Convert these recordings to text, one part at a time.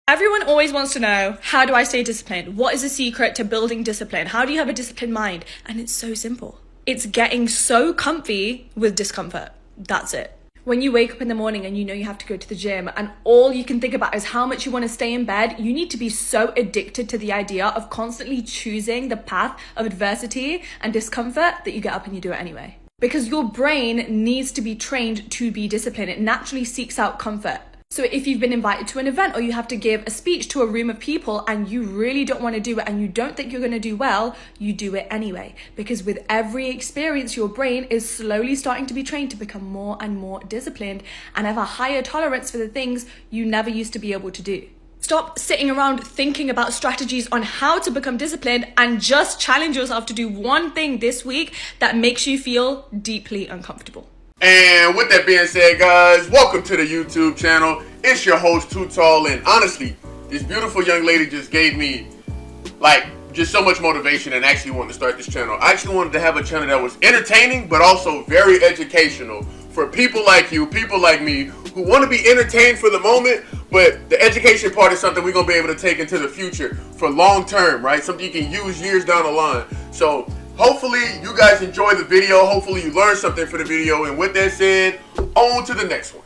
Everyone always wants to know, how do I stay disciplined? What is the secret to building discipline? How do you have a disciplined mind? And it's so simple. It's getting so comfy with discomfort. That's it. When you wake up in the morning and you know you have to go to the gym and all you can think about is how much you want to stay in bed, you need to be so addicted to the idea of constantly choosing the path of adversity and discomfort that you get up and you do it anyway. Because your brain needs to be trained to be disciplined. It naturally seeks out comfort. So if you've been invited to an event or you have to give a speech to a room of people and you really don't want to do it and you don't think you're going to do well, you do it anyway. Because with every experience, your brain is slowly starting to be trained to become more and more disciplined and have a higher tolerance for the things you never used to be able to do. Stop sitting around thinking about strategies on how to become disciplined and just challenge yourself to do one thing this week that makes you feel deeply uncomfortable. And with that being said, guys, welcome to the YouTube channel. It's your host, Too Tall, and honestly, this beautiful young lady just gave me, just so much motivation and actually wanted to start this channel. I actually wanted to have a channel that was entertaining, but also very educational for people like you, people like me, who want to be entertained for the moment, but the education part is something we're going to be able to take into the future for long term, right? Something you can use years down the line. So hopefully you guys enjoy the video. Hopefully you learned something for the video. And with that said, on to the next one.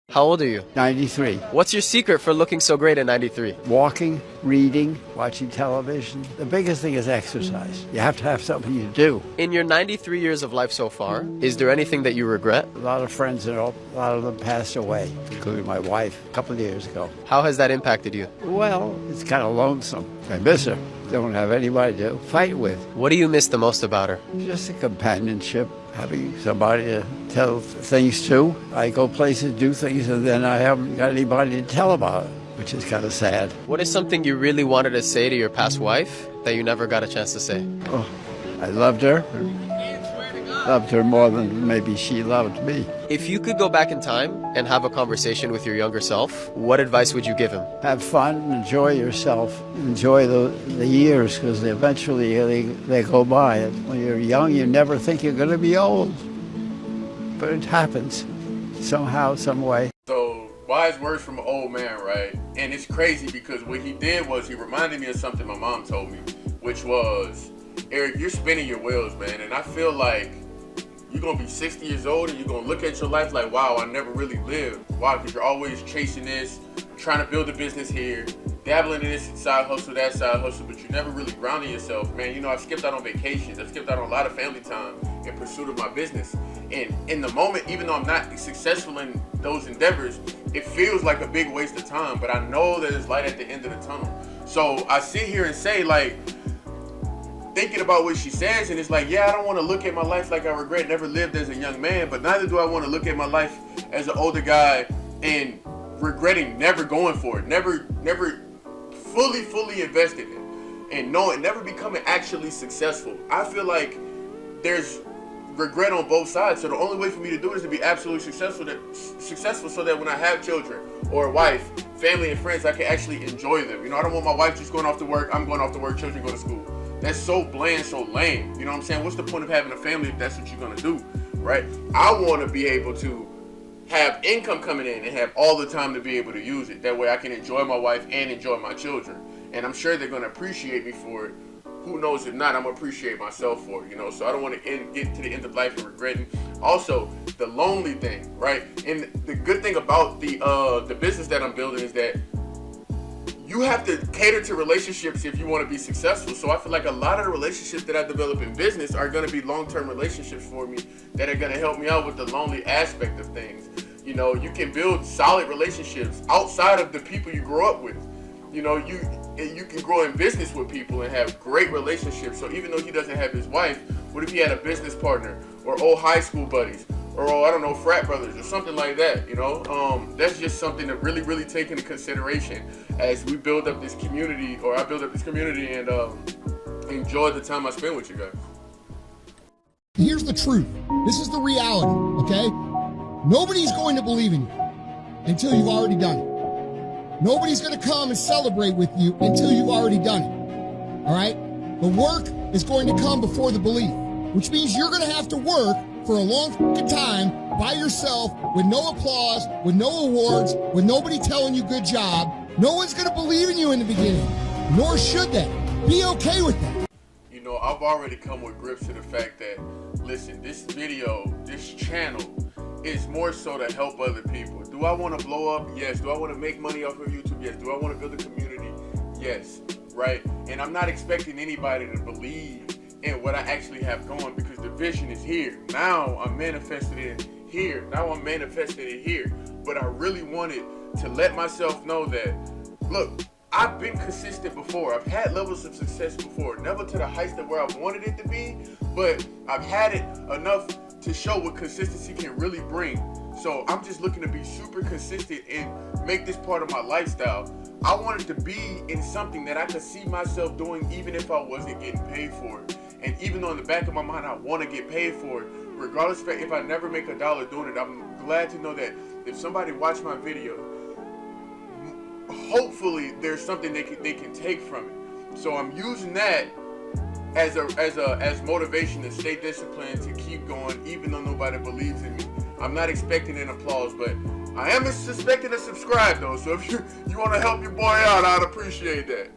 How old are you? 93. What's your secret for looking so great at 93? Walking, reading, watching television. The biggest thing is exercise. You have to have something you do. In your 93 years of life so far, is there anything that you regret? A lot of friends, a lot of them passed away, including my wife a couple of years ago. How has that impacted you? Well, it's kind of lonesome. I miss her. Don't have anybody to fight with. What do you miss the most about her? Just the companionship, having somebody to tell things to. I go places, do things, and then I haven't got anybody to tell about it, which is kind of sad. What is something you really wanted to say to your past wife that you never got a chance to say? Oh, I loved her. Loved her more than maybe she loved me. If you could go back in time and have a conversation with your younger self, what advice would you give him? Have fun, enjoy yourself, enjoy the years, because eventually they go by. And when you're young, you never think you're going to be old. But it happens somehow, some way. So, wise words from an old man, right? And it's crazy because what he did was he reminded me of something my mom told me, which was, Eric, you're spinning your wheels, man. And I feel like you're going to be 60 years old and you're going to look at your life like, wow, I never really lived. Why? Because you're always chasing this, trying to build a business here, dabbling in this side hustle, that side hustle, but you never really grounded yourself. Man, you know, I've skipped out on vacations. I've skipped out on a lot of family time in pursuit of my business. And in the moment, even though I'm not successful in those endeavors, it feels like a big waste of time. But I know that there's light at the end of the tunnel. So I sit here and say, thinking about what she says, and it's like, yeah, I don't want to look at my life like I regret never lived as a young man, but neither do I want to look at my life as an older guy and regretting never going for it, never fully invested in, and knowing, never becoming actually successful. I feel like there's regret on both sides, so the only way for me to do it is to be absolutely successful so that when I have children or a wife, family and friends, I can actually enjoy them. You know, I don't want my wife just going off to work, I'm going off to work, children go to school. That's so bland, so lame. You know what I'm saying? What's the point of having a family if that's what you're gonna do, right? I want to be able to have income coming in and have all the time to be able to use it. That way I can enjoy my wife and enjoy my children. And I'm sure they're gonna appreciate me for it. Who knows if not, I'm gonna appreciate myself for it, you know? So I don't want to get to the end of life and regretting. Also, the lonely thing, right? And the good thing about the business that I'm building is that you have to cater to relationships if you want to be successful. So I feel like a lot of the relationships that I develop in business are going to be long-term relationships for me that are going to help me out with the lonely aspect of things. You know, you can build solid relationships outside of the people you grow up with. You know, you can grow in business with people and have great relationships. So even though he doesn't have his wife, what if he had a business partner or old high school buddies? Or, I don't know, frat brothers or something like that, you know? That's just something to really take into consideration as we build up this community, or I build up this community and enjoy the time I spend with you guys. Here's the truth. This is the reality, okay? Nobody's going to believe in you until you've already done it. Nobody's going to come and celebrate with you until you've already done it, all right? The work is going to come before the belief, which means you're going to have to work for a long fucking time by yourself with no applause, with no awards, with nobody telling you good job, no one's going to believe in you in the beginning, nor should they. Be okay with that. You know, I've already come with grips to the fact that, listen, this video, this channel is more so to help other people. Do I want to blow up? Yes. Do I want to make money off of YouTube? Yes. Do I want to build a community? Yes. Right? And I'm not expecting anybody to believe in what I actually have going, because the vision is here. Now I'm manifesting it here. Now I'm manifesting it here. But I really wanted to let myself know that, look, I've been consistent before. I've had levels of success before. Never to the heights that where I wanted it to be, but I've had it enough to show what consistency can really bring. So I'm just looking to be super consistent and make this part of my lifestyle. I wanted to be in something that I could see myself doing even if I wasn't getting paid for it. And even though in the back of my mind I want to get paid for it, regardless of if I never make $1 doing it, I'm glad to know that if somebody watched my video, hopefully there's something they can take from it. So I'm using that as motivation to stay disciplined, to keep going, even though nobody believes in me. I'm not expecting an applause, but I am expecting a subscribe though. So if you want to help your boy out, I'd appreciate that.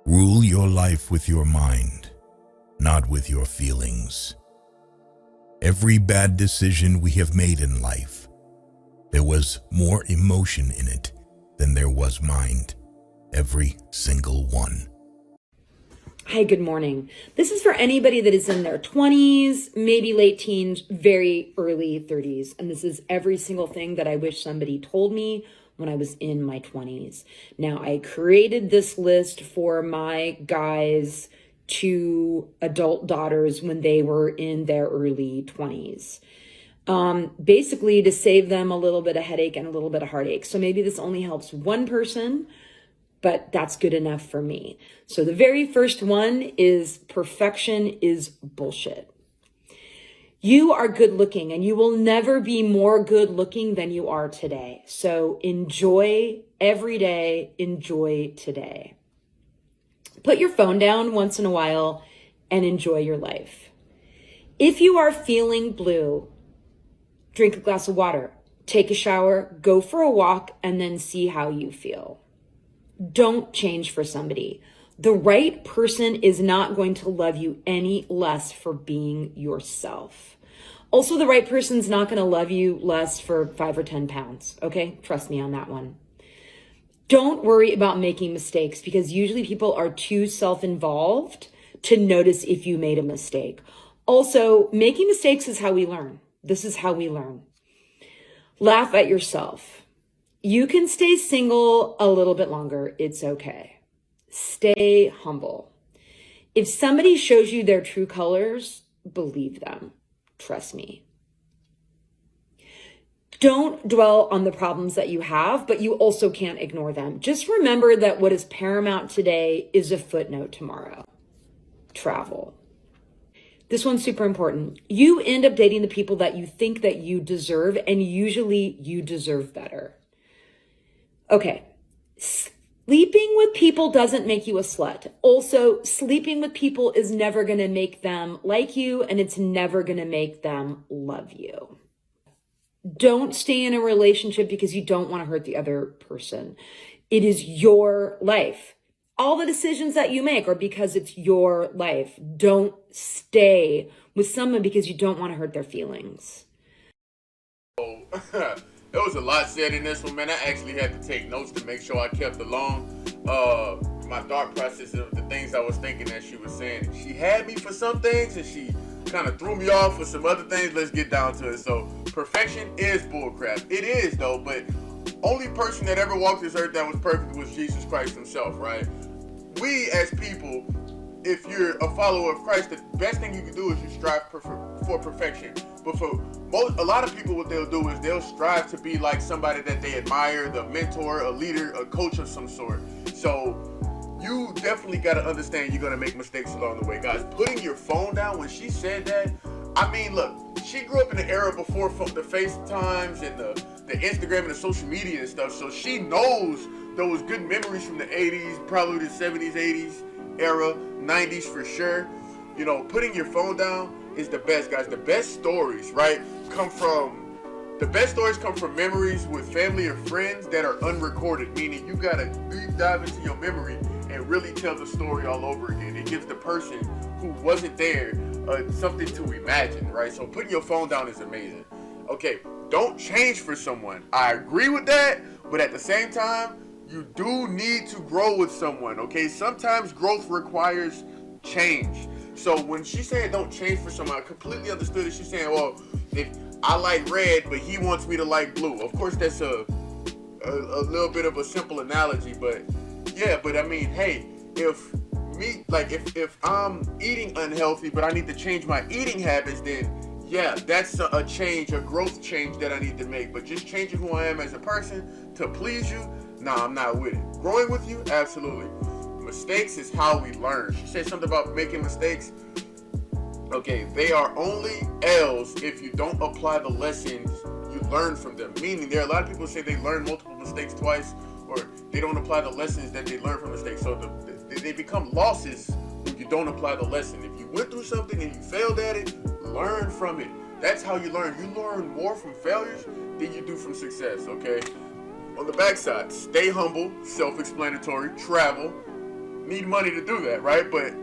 Rule your life with your mind, not with your feelings. Every bad decision we have made in life, there was more emotion in it than there was mind. Every single one. Hi, good morning. This is for anybody that is in their 20s, maybe late teens, very early 30s. And this is every single thing that I wish somebody told me when I was in my 20s. Now, I created this list for my guys' 2 adult daughters when they were in their early 20s. Basically to save them a little bit of headache and a little bit of heartache. So maybe this only helps one person, but that's good enough for me. So the very first one is perfection is bullshit. You are good looking and you will never be more good looking than you are today. So enjoy every day, enjoy today. Put your phone down once in a while and enjoy your life. If you are feeling blue, drink a glass of water, take a shower, go for a walk, and then see how you feel. Don't change for somebody. The right person is not going to love you any less for being yourself. Also, the right person's not going to love you less for 5 or 10 pounds. Okay? Trust me on that one. Don't worry about making mistakes because usually people are too self-involved to notice if you made a mistake. Also, making mistakes is how we learn. This is how we learn. Laugh at yourself. You can stay single a little bit longer. It's okay. Stay humble. If somebody shows you their true colors, believe them. Trust me. Don't dwell on the problems that you have, but you also can't ignore them. Just remember that what is paramount today is a footnote tomorrow. Travel. This one's super important. You end up dating the people that you think that you deserve, and usually you deserve better. Okay. Sleeping with people doesn't make you a slut. Also, sleeping with people is never going to make them like you, and it's never going to make them love you. Don't stay in a relationship because you don't want to hurt the other person. It is your life. All the decisions that you make are because it's your life. Don't stay with someone because you don't want to hurt their feelings. Oh, there was a lot said in this one, man. I actually had to take notes to make sure I kept along my thought process of the things I was thinking that she was saying. She had me for some things and she kind of threw me off for some other things. Let's get down to it. So perfection is bullcrap. It is though, but only person that ever walked this earth that was perfect was Jesus Christ himself, right? We as people, if you're a follower of Christ, the best thing you can do is you strive for perfection. But for a lot of people, what they'll do is they'll strive to be like somebody that they admire, the mentor, a leader, a coach of some sort. So you definitely got to understand you're going to make mistakes along the way, guys. Putting your phone down, when she said that, I mean, look, she grew up in the era before the FaceTimes and the Instagram and the social media and stuff, so she knows those good memories from the 80s, probably the 70s, 80s era, 90s for sure. You know, putting your phone down, is the best, guys. The best stories, right, the best stories come from memories with family or friends that are unrecorded, meaning you gotta deep dive into your memory and really tell the story all over again. It gives the person who wasn't there something to imagine, right? So putting your phone down is amazing. Okay, don't change for someone. I agree with that, but at the same time, you do need to grow with someone, okay? Sometimes growth requires change. So when she said don't change for someone, I completely understood it. She's saying, well, if I like red, but he wants me to like blue. Of course, that's a little bit of a simple analogy, but yeah, but I mean, hey, if I'm eating unhealthy, but I need to change my eating habits, then yeah, that's a change, a growth change that I need to make. But just changing who I am as a person to please you, nah, I'm not with it. Growing with you, absolutely. Mistakes is how we learn. She said something about making mistakes. Okay, they are only L's if you don't apply the lessons you learn from them. Meaning, there are a lot of people say they learn multiple mistakes twice, or they don't apply the lessons that they learn from mistakes. So they become losses when you don't apply the lesson. If you went through something and you failed at it, learn from it. That's how you learn. You learn more from failures than you do from success, okay? On the backside, stay humble, self-explanatory, travel. Need money to do that, right? But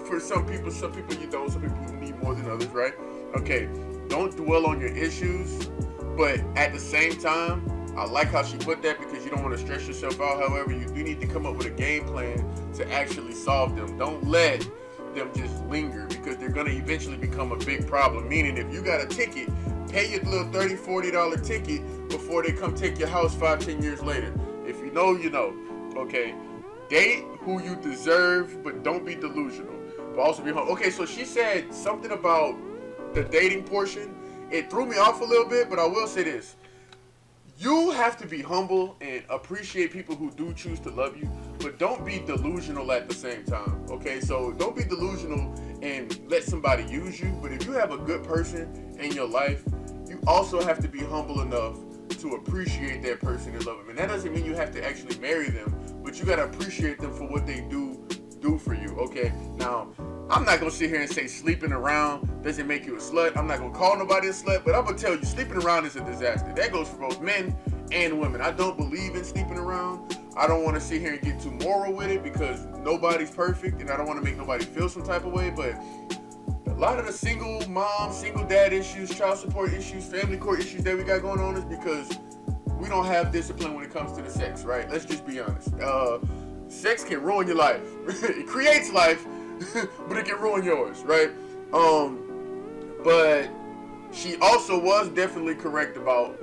for some people you don't. Some people need more than others, right? Okay, don't dwell on your issues, but at the same time, I like how she put that because you don't want to stress yourself out. However, you do need to come up with a game plan to actually solve them. Don't let them just linger because they're going to eventually become a big problem. Meaning, if you got a ticket, pay your little $30, $40 ticket before they come take your house 5-10 years later. If you know, you know. Okay, date who you deserve, but don't be delusional. But also be humble. Okay, so she said something about the dating portion. It threw me off a little bit, but I will say this. You have to be humble and appreciate people who do choose to love you, but don't be delusional at the same time, okay? So don't be delusional and let somebody use you, but if you have a good person in your life, you also have to be humble enough to appreciate that person and love them. And that doesn't mean you have to actually marry them, but you gotta appreciate them for what they do for you, okay? Now, I'm not gonna sit here and say sleeping around doesn't make you a slut. I'm not gonna call nobody a slut, but I'm gonna tell you, sleeping around is a disaster. That goes for both men and women. I don't believe in sleeping around. I don't want to sit here and get too moral with it because nobody's perfect, and I don't want to make nobody feel some type of way, but a lot of the single mom, single dad issues, child support issues, family court issues that we got going on is because we don't have discipline when it comes to the sex, right? Let's just be honest. Sex can ruin your life. It creates life, but it can ruin yours, right? But she also was definitely correct about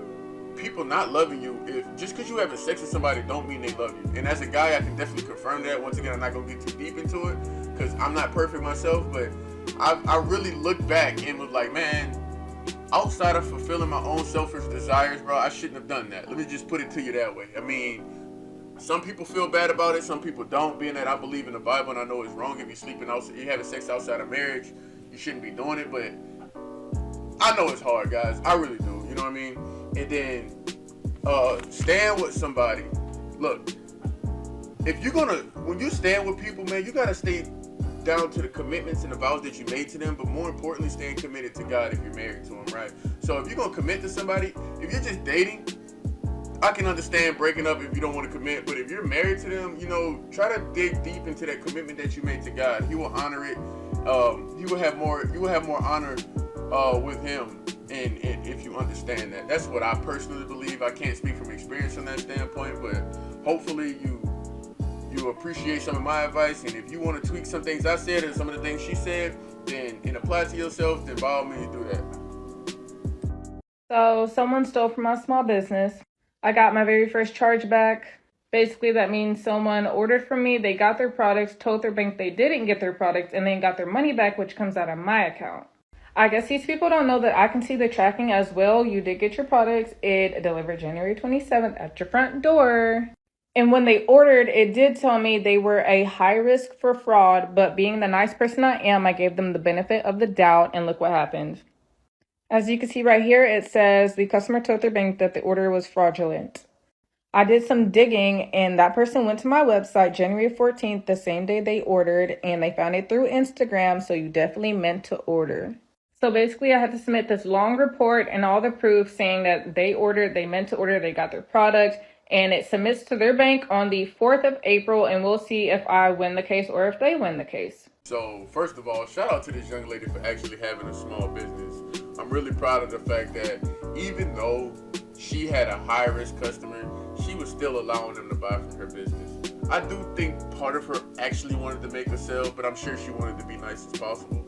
people not loving you. If just because you having sex with somebody don't mean they love you. And as a guy, I can definitely confirm that. Once again, I'm not gonna get too deep into it because I'm not perfect myself, but I really looked back and was like, man, outside of fulfilling my own selfish desires, bro, I shouldn't have done that. Let me just put it to you that way. I mean, some people feel bad about it, some people don't, being that I believe in the Bible and I know it's wrong if you're sleeping outside, you're having sex outside of marriage, you shouldn't be doing it, but I know it's hard, guys. I really do, you know what I mean? And then stand with somebody. Look, if you're gonna, when you stand with people, man, you gotta stay down to the commitments and the vows that you made to them, but more importantly, staying committed to God if you're married to him, right? So if you're gonna commit to somebody, if you're just dating, I can understand breaking up if you don't want to commit, but if you're married to them, you know, try to dig deep into that commitment that you made to God. He will honor it. You will have more honor with him, and if you understand that. That's what I personally believe. I can't speak from experience from that standpoint, but hopefully you appreciate some of my advice, and if you want to tweak some things I said and some of the things she said, then and apply to yourself, then by all means do that. So someone stole from my small business. I got my very first charge back. Basically, that means someone ordered from me, they got their products, told their bank they didn't get their products, and then got their money back, which comes out of my account. I guess these people don't know that I can see the tracking as well. You did get your products. It delivered January 27th at your front door. And when they ordered, it did tell me they were a high risk for fraud, but being the nice person I am, I gave them the benefit of the doubt, and look what happened. As you can see right here, it says the customer told their bank that the order was fraudulent. I did some digging, and that person went to my website January 14th, the same day they ordered, and they found it through Instagram, so you definitely meant to order. So basically, I had to submit this long report and all the proof saying that they ordered, they meant to order, they got their product, and it submits to their bank on the 4th of April, and we'll see if I win the case or if they win the case. So first of all, shout out to this young lady for actually having a small business. I'm really proud of the fact that even though she had a high risk customer, she was still allowing them to buy from her business. I do think part of her actually wanted to make a sale, but I'm sure she wanted to be nice as possible.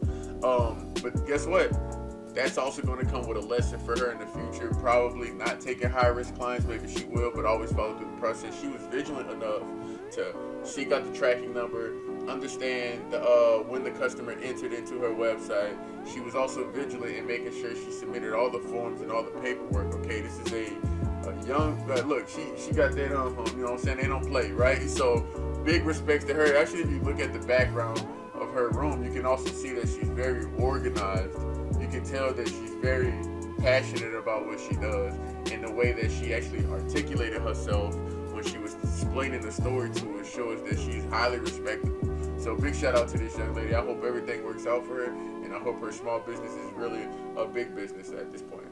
But guess what? That's also going to come with a lesson for her in the future. Probably not taking high risk clients, maybe she will, but always follow through the process. She was vigilant enough to seek out the tracking number, understand when the customer entered into her website. She was also vigilant in making sure she submitted all the forms and all the paperwork. Okay, this is a young, look, she got that, you know what I'm saying, they don't play, right? So big respects to her. Actually, if you look at the background of her room, you can also see that she's very organized. You can tell that she's very passionate about what she does, and the way that she actually articulated herself when she was explaining the story to us shows that she's highly respectable. So big shout out to this young lady. I hope everything works out for her, and I hope her small business is really a big business at this point.